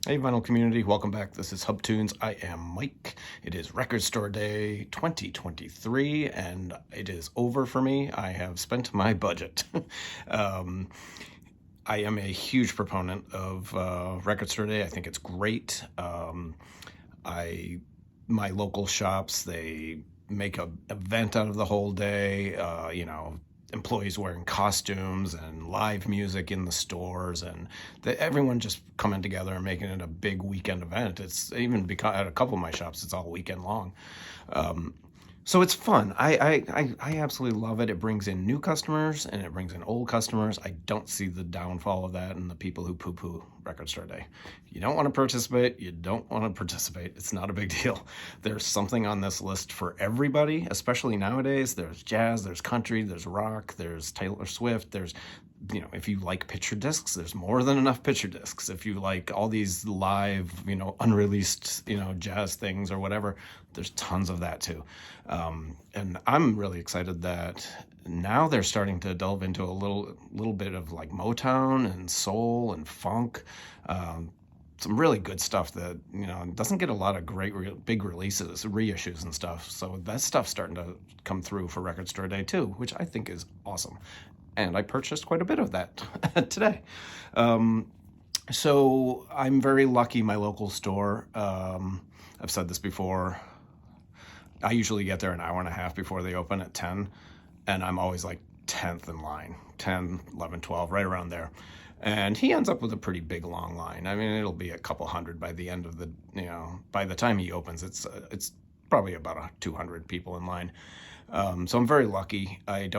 Hey, vinyl community, welcome back. This is Hub Tunes. I am Mike. It is Record Store Day 2023, and it is over for me. I have spent my budget. um, I am a huge proponent of Record Store Day. I think it's great. I my local shops, they make a event out of the whole day. Employees wearing costumes and live music in the stores, and everyone just coming together and making it a big weekend event. It's even because at a couple of my shops, it's all weekend long. Um, so it's fun. I absolutely love it. It brings in new customers and it brings in old customers. I don't see the downfall of that and the people who poo-poo Record Store Day. If you don't want to participate, you don't want to participate. It's not a big deal. There's something on this list for everybody, especially nowadays. There's jazz, there's country, there's rock, there's Taylor Swift, there's, if you like picture discs, there's more than enough picture discs. If you like all these live, unreleased, jazz things or whatever, there's tons of that too. And I'm really excited that now they're starting to delve into a little bit of like Motown and soul and funk. Some really good stuff that doesn't get a lot of great big releases, reissues and stuff. So that stuff's starting to come through for Record Store Day too, which I think is awesome. And I purchased quite a bit of that today. So I'm very lucky. My local store. I've said this before. I usually get there an hour and a half before they open at 10, and I'm always like 10th in line, 10, 11, 12, right around there. And he ends up with a pretty big long line. I mean, it'll be a couple hundred by the end of the, by the time he opens, it's probably about 200 people in line. So I'm very lucky. I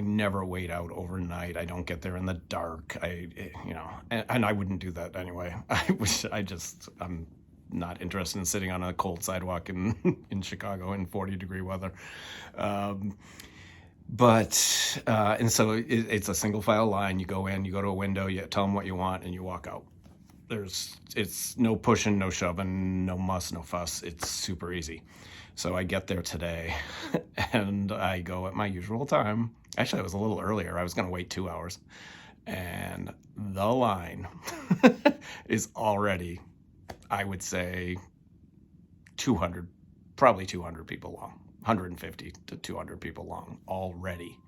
never wait out overnight. I don't get there in the dark. And I wouldn't do that anyway. I'm not interested in sitting on a cold sidewalk in Chicago in 40-degree weather. And so it's a single file line. You go in, you go to a window, you tell them what you want, and you walk out. It's no pushing, no shoving, no muss, no fuss. It's super easy. So I get there today and I go at my usual time. Actually, I was a little earlier. I was going to wait 2 hours, and the line is already, I would say, 200, probably 200 people long, 150 to 200 people long already.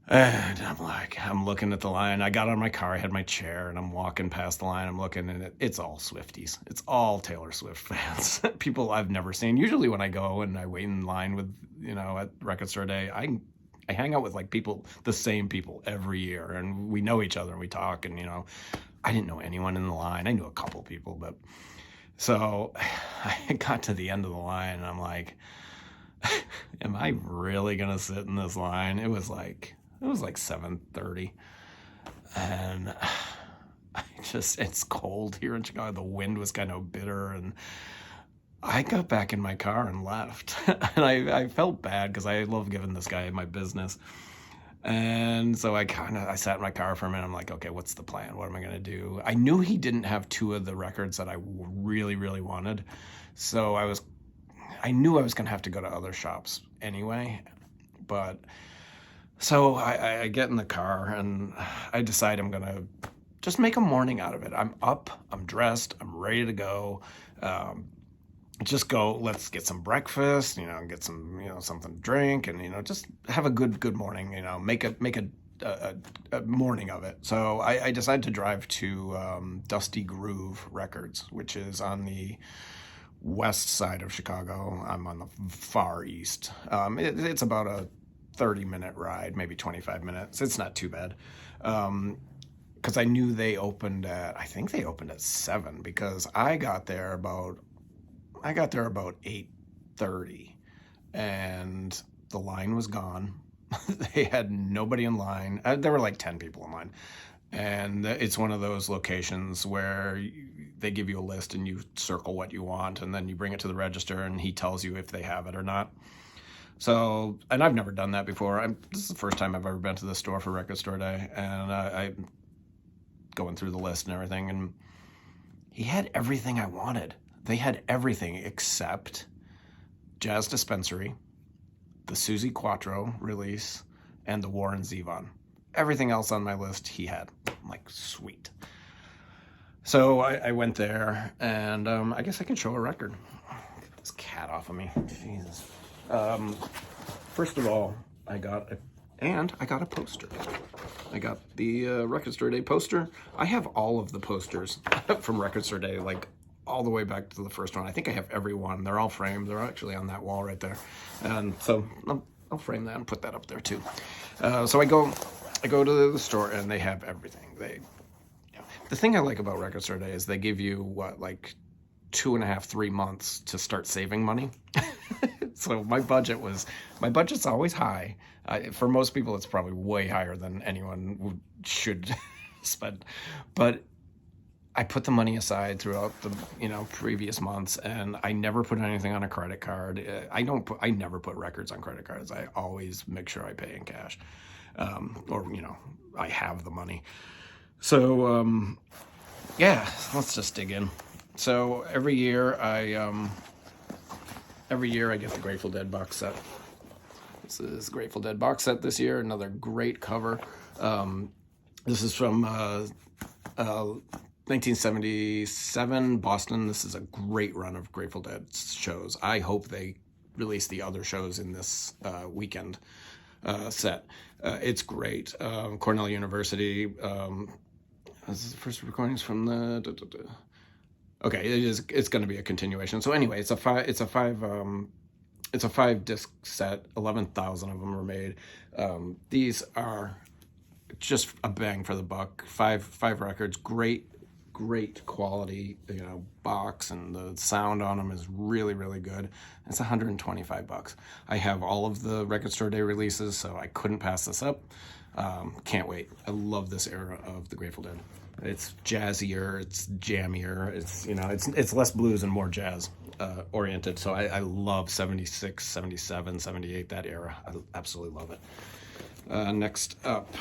And I'm looking at the line. I got out of my car, I had my chair, and I'm walking past the line. I'm looking, and it's all Swifties. It's all Taylor Swift fans. People I've never seen. Usually when I go and I wait in line with, at Record Store Day, I hang out with like people, the same people every year, and we know each other and we talk, and, I didn't know anyone in the line. I knew a couple people, but so I got to the end of the line and I'm like, am I really going to sit in this line? It was like 7:30, and it's cold here in Chicago. The wind was kind of bitter, and I got back in my car and left. And I felt bad because I love giving this guy my business. And so I sat in my car for a minute. I'm like, okay, what's the plan? What am I going to do? I knew he didn't have two of the records that I really, really wanted. So I knew I was going to have to go to other shops anyway. But so I get in the car and I decide I'm going to just make a morning out of it. I'm up, I'm dressed, I'm ready to go. Just go, let's get some breakfast, get some, something to drink, and, just have a good morning, make a morning of it. So I decided to drive to Dusty Groove Records, which is on the west side of Chicago. I'm on the far east. It's about a 30-minute ride, maybe 25 minutes. It's not too bad. Because I knew they opened I think they opened at 7, because I got there about 8:30, and the line was gone. They had nobody in line. There were like 10 people in line. And it's one of those locations where they give you a list and you circle what you want, and then you bring it to the register and he tells you if they have it or not. So, and I've never done that before. This is the first time I've ever been to the store for Record Store Day, and I'm going through the list and everything, and he had everything I wanted. They had everything except Jazz Dispensary, the Susie Quattro release, and the Warren Zevon. Everything else on my list he had. I'm like, sweet. So I went there, and I guess I can show a record. Get this cat off of me. Jesus. First of all, I got a poster. I got the Record Store Day poster. I have all of the posters from Record Store Day, like all the way back to the first one. I think I have every one. They're all framed. They're actually on that wall right there. And so I'll frame that and put that up there too. So I go to the store, and they have everything. The thing I like about Record Store Day is they give you, what, like 2.5, 3 months to start saving money. So my budget's always high. For most people, it's probably way higher than anyone should spend. But I put the money aside throughout the previous months, and I never put anything on a credit card. I never put records on credit cards. I always make sure I pay in cash, or I have the money. So, yeah, let's just dig in. So every year I get the Grateful Dead box set. This is the Grateful Dead box set this year. Another great cover. This is from 1977 Boston. This is a great run of Grateful Dead shows. I hope they release the other shows in this weekend set. It's great. Cornell University. This is the first recordings from the. Okay, it's going to be a continuation. So anyway, it's a 5-disc set. 11,000 of them were made. These are just a bang for the buck. Five records. Great quality, box, and the sound on them is really, really good. It's $125. I have all of the Record Store Day releases, so I couldn't pass this up. Can't wait. I love this era of the Grateful Dead. It's jazzier, it's jammier, it's less blues and more jazz oriented. So I love 76, 77, 78, that era. I absolutely love it. Next up,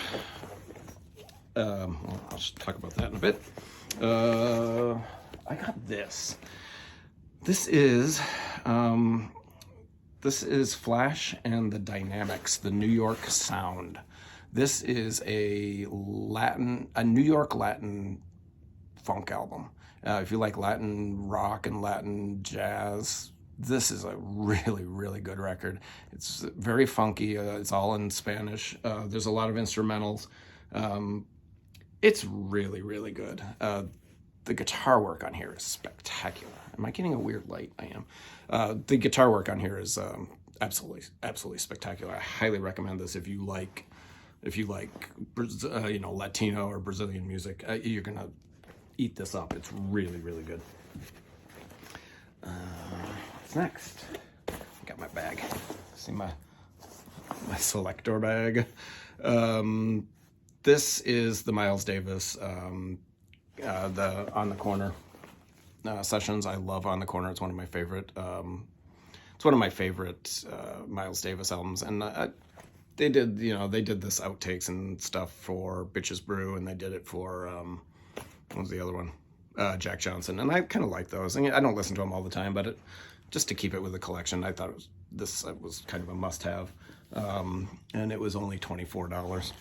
I'll just talk about that in a bit. I got this. This is Flash and the Dynamics, the New York Sound. This is a New York Latin funk album. If you like Latin rock and Latin jazz, this is a really, really good record. It's very funky. It's all in Spanish. There's a lot of instrumentals. It's really, really good. The guitar work on here is spectacular. Am I getting a weird light? I am. The guitar work on here is absolutely spectacular. I highly recommend this if you like Latino or Brazilian music. You're gonna eat this up. It's really, really good. What's next? I got my bag. See my Selector bag. This is the Miles Davis, the On the Corner sessions. I love On the Corner. It's one of my favorite. Miles Davis albums, and they did this outtakes and stuff for Bitches Brew, and they did it for what was the other one? Jack Johnson, and I kind of like those. I don't listen to them all the time, but just to keep it with the collection, I thought this was kind of a must-have, and it was only $24.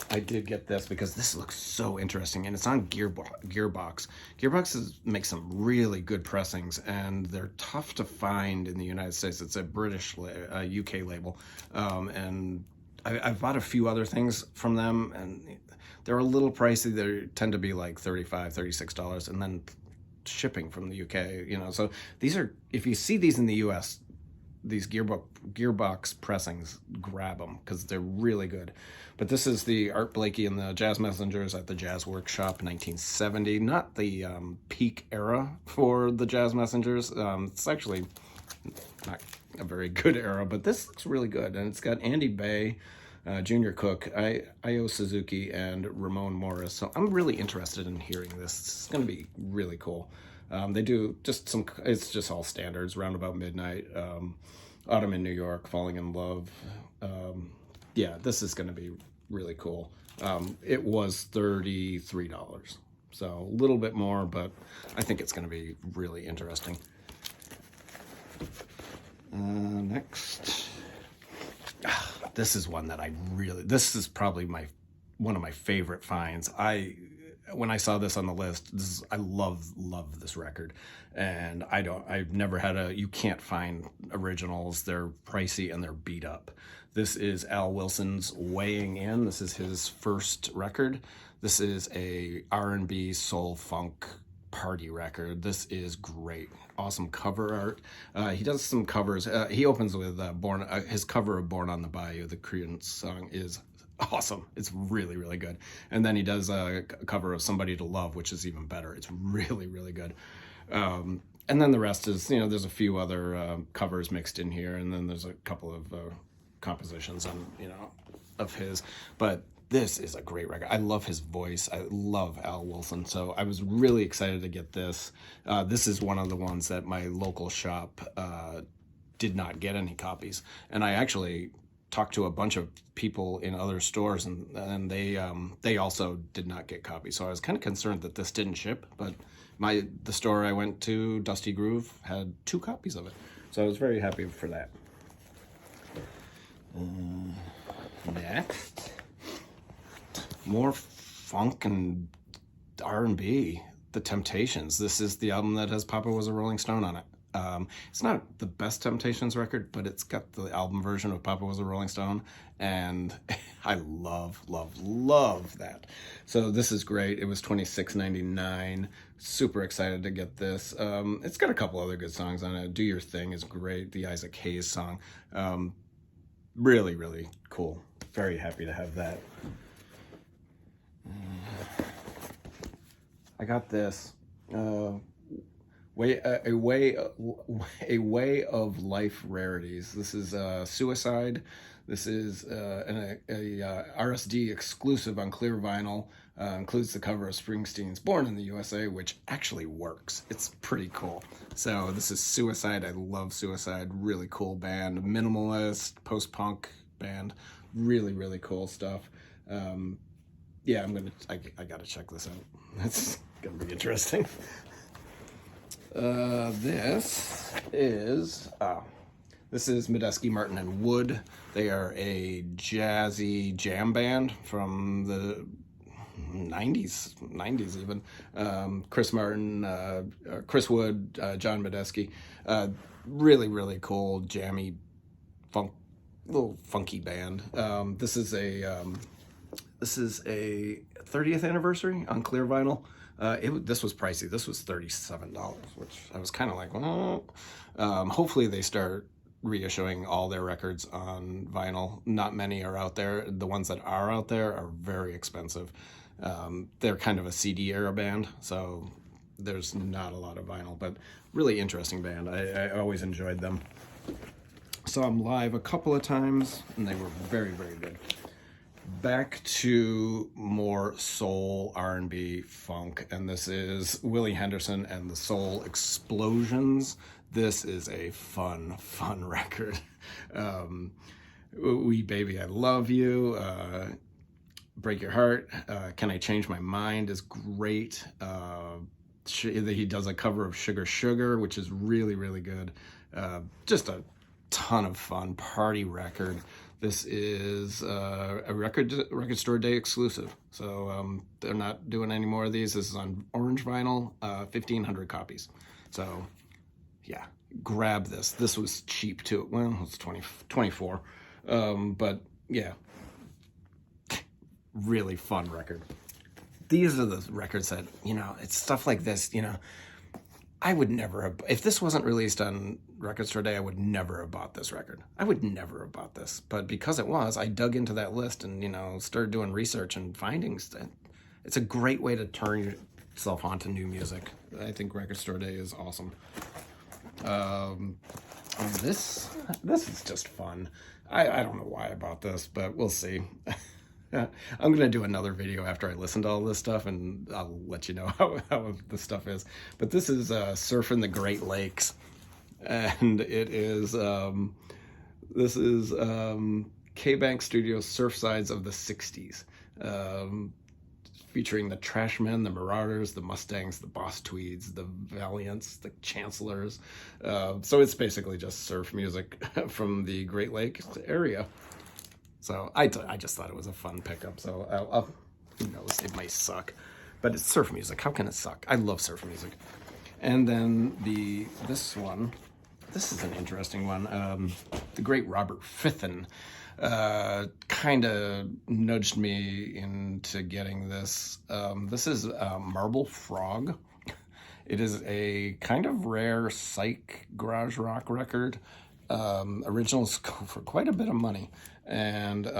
I did get this because this looks so interesting, and it's on Gearbox. Gearbox makes some really good pressings, and they're tough to find in the United States. It's a British, UK label, and I've bought a few other things from them, and they're a little pricey. They tend to be like $35, $36, and then shipping from the UK. So these are, if you see these in the US, these Gearbox pressings, grab them because they're really good. But this is the Art Blakey and the Jazz Messengers at the Jazz Workshop, 1970. Not the peak era for the Jazz Messengers. It's actually not a very good era, but this looks really good. And it's got Andy Bay, Junior Cook, Io Suzuki, and Ramon Morris. So I'm really interested in hearing this. It's going to be really cool. They do just it's just all standards, Roundabout Midnight, Autumn in New York, Falling in Love. Yeah, this is going to be really cool. It was $33, so a little bit more, but I think it's going to be really interesting. Next. This is one that this is probably my one of my favorite finds. When I saw this on the list, I love this record, and I've never had you can't find originals. They're pricey and they're beat up. This is Al Wilson's Weighing In. This is his first record. This is a R&B soul funk party record. This is great. Awesome cover art. He does some covers. He opens with his cover of Born on the Bayou. The Korean song is awesome. It's really, really good. And then he does a cover of Somebody to Love, which is even better. It's really, really good. And then the rest is, there's a few other covers mixed in here, and then there's a couple of compositions on, of his. But this is a great record. I love his voice. I love Al Wilson. So I was really excited to get this. This is one of the ones that my local shop did not get any copies. And I actually talked to a bunch of people in other stores, and they also did not get copies. So I was kind of concerned that this didn't ship, but the store I went to, Dusty Groove, had 2 copies of it. So I was very happy for that. Next, more funk and R&B, The Temptations. This is the album that has Papa Was a Rolling Stone on it. It's not the best Temptations record, but it's got the album version of Papa Was a Rolling Stone, and I love that. So this is great. It was $26.99. Super excited to get this. It's got a couple other good songs on it. Do Your Thing is great. The Isaac Hayes song. Really, really cool. Very happy to have that. I got this. A way of life rarities. This is Suicide. This is a RSD exclusive on clear vinyl. Includes the cover of Springsteen's Born in the USA, which actually works. It's pretty cool. So this is Suicide. I love Suicide. Really cool band. Minimalist, post-punk band. Really, really cool stuff. Yeah, I gotta check this out. It's gonna be interesting. This is Medeski, Martin, and Wood. They are a jazzy jam band from the 90s even. Chris Martin, Chris Wood, John Medeski. Really, really cool, jammy, little funky band. This is a 30th anniversary on clear vinyl. This was pricey. This was $37, which I was kind of like, well, hopefully they start reissuing all their records on vinyl. Not many are out there. The ones that are out there are very expensive. They're kind of a CD era band, so there's not a lot of vinyl, but really interesting band. I always enjoyed them. Saw them live a couple of times, and they were very, very good. Back to more soul, R&B, funk, and this is Willie Henderson and the Soul Explosions. This is a fun record. Wee Baby, I Love You, Break Your Heart, Can I Change My Mind is great. He does a cover of Sugar Sugar, which is really, really good. Just a ton of fun party record. This is a record store day exclusive, so they're not doing any more of these. This is on orange vinyl, 1,500 copies. So yeah, grab this. This was cheap too. Well, it's 24, but yeah, really fun record. These are the records that, it's stuff like this, I would never have, if this wasn't released on Record Store Day, I would never have bought this record. I would never have bought this. But because it was, I dug into that list and, started doing research and findings. It's a great way to turn yourself onto new music. I think Record Store Day is awesome. This is just fun. I don't know why I bought this, but we'll see. I'm going to do another video after I listen to all this stuff, and I'll let you know how this stuff is. But this is Surfing the Great Lakes, and it is, this is K-Bank Studios Surfsides of the 60s, featuring the Trashmen, the Marauders, the Mustangs, the Boss Tweeds, the Valiants, the Chancellors. So it's basically just surf music from the Great Lakes area. So I just thought it was a fun pickup. So who knows, it might suck, but it's surf music. How can it suck? I love surf music. And then this is an interesting one. The great Robert Fithen kind of nudged me into getting this. This is Marble Frog. It is a kind of rare psych garage rock record. Originals go for quite a bit of money, and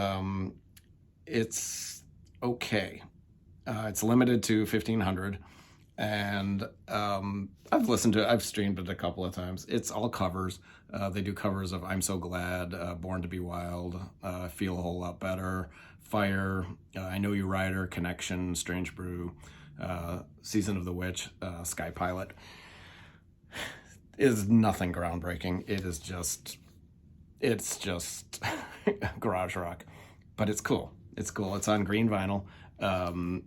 it's okay. It's limited to 1,500, and I've streamed it a couple of times. It's all covers. They do covers of I'm So Glad, Born to Be Wild, Feel a Whole Lot Better, Fire, I Know You Rider, Connection, Strange Brew, Season of the Witch, Sky Pilot. Is nothing groundbreaking. It's just garage rock, but it's cool. It's cool. It's on green vinyl. The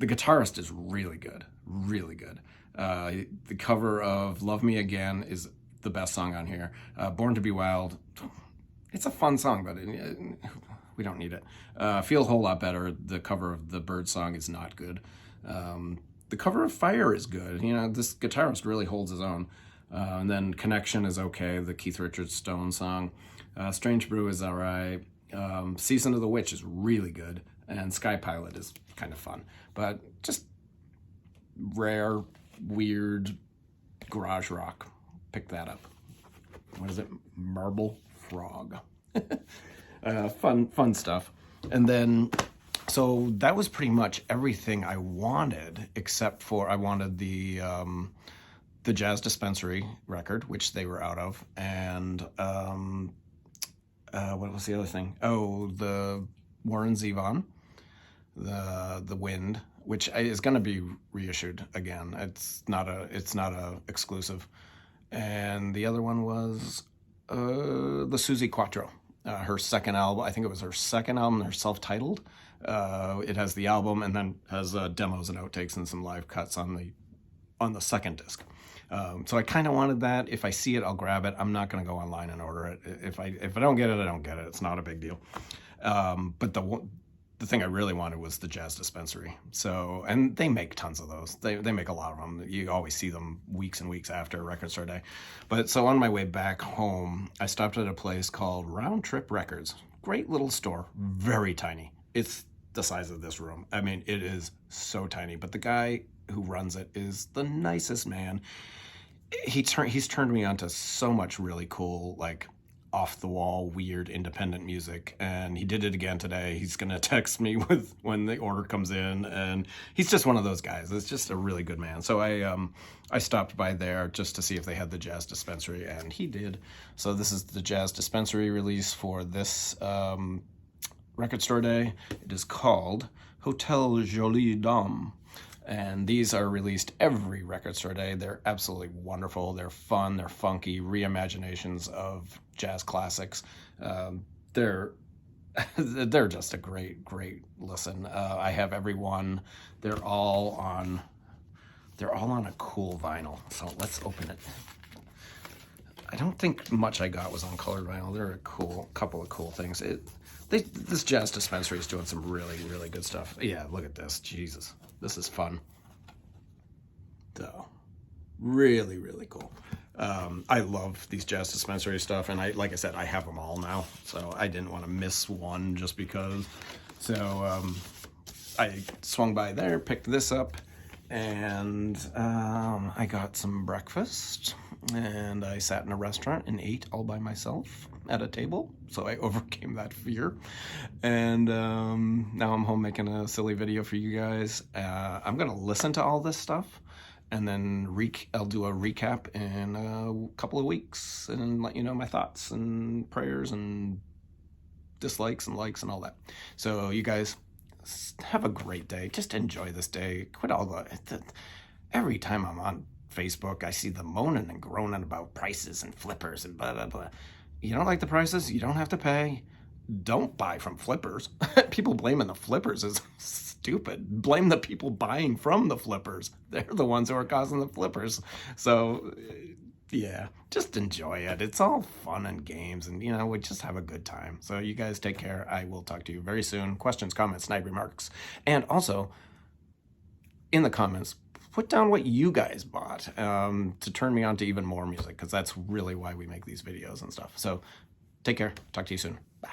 guitarist is really good, really good. The cover of Love Me Again is the best song on here. Born to Be Wild, it's a fun song, but we don't need it. Feel a Whole Lot Better. The cover of the Bird song is not good. The cover of Fire is good. You know, this guitarist really holds his own. And then Connection is okay, the Keith Richards Stone song. Strange Brew is all right. Season of the Witch is really good. And Sky Pilot is kind of fun. But just rare, weird garage rock. Pick that up. What is it? Marble Frog. Fun stuff. And then... so that was pretty much everything I wanted, except for I wanted the Jazz Dispensary record, which they were out of, and what was the other thing? Oh, the Warren Zevon, the Wind, which is going to be reissued again. It's not a exclusive, and the other one was the Susie Quattro, her second album. I think it was her second album. They're self-titled. It has the album and then has demos and outtakes and some live cuts on the second disc. So I kind of wanted that. If I see it, I'll grab it. I'm not going to go online and order it. If I don't get it, I don't get it. It's not a big deal. But the thing I really wanted was the Jazz Dispensary. So, and they make tons of those. They make a lot of them. You always see them weeks and weeks after Record Store Day. But so on my way back home, I stopped at a place called Round Trip Records. Great little store, very tiny. It's the size of this room. I mean, it is so tiny, but the guy who runs it is the nicest man. He's turned me on to so much really cool, like off the wall, weird, independent music. And he did it again today. He's going to text me when the order comes in. And he's just one of those guys. It's just a really good man. So I stopped by there just to see if they had the Jazz Dispensary, and he did. So this is the Jazz Dispensary release for this Record Store Day. It is called Hotel Jolie Dame. And these are released every Record Store Day. They're absolutely wonderful. They're fun. They're funky. Reimaginations of jazz classics. They're just a great listen. I have every one. They're all on a cool vinyl. So let's open it. I don't think much I got was on colored vinyl. There are a couple of cool things. This Jazz Dispensary is doing some really good stuff. Yeah, look at this. Jesus. This is fun. So, really cool. I love these Jazz Dispensary stuff, and like I said, I have them all now, so I didn't want to miss one just because. So, I swung by there, picked this up, and I got some breakfast, and I sat in a restaurant and ate all by myself at a table, so I overcame that fear. And now I'm home making a silly video for you guys. I'm gonna listen to all this stuff, and then I'll do a recap in a couple of weeks and let you know my thoughts and prayers and dislikes and likes and all that. So you guys have a great day. Just enjoy this day. Quit all every time I'm on Facebook, I see the moaning and groaning about prices and flippers and blah, blah, blah. You don't like the prices? You don't have to pay. Don't buy from flippers. People blaming the flippers is stupid. Blame the people buying from the flippers. They're the ones who are causing the flippers. So Yeah, just enjoy it. It's all fun and games, and we just have a good time. So you guys take care. I will talk to you very soon. Questions, comments, snide remarks, and also in the comments, put down what you guys bought to turn me on to even more music, because that's really why we make these videos and stuff. So take care. Talk to you soon. Bye.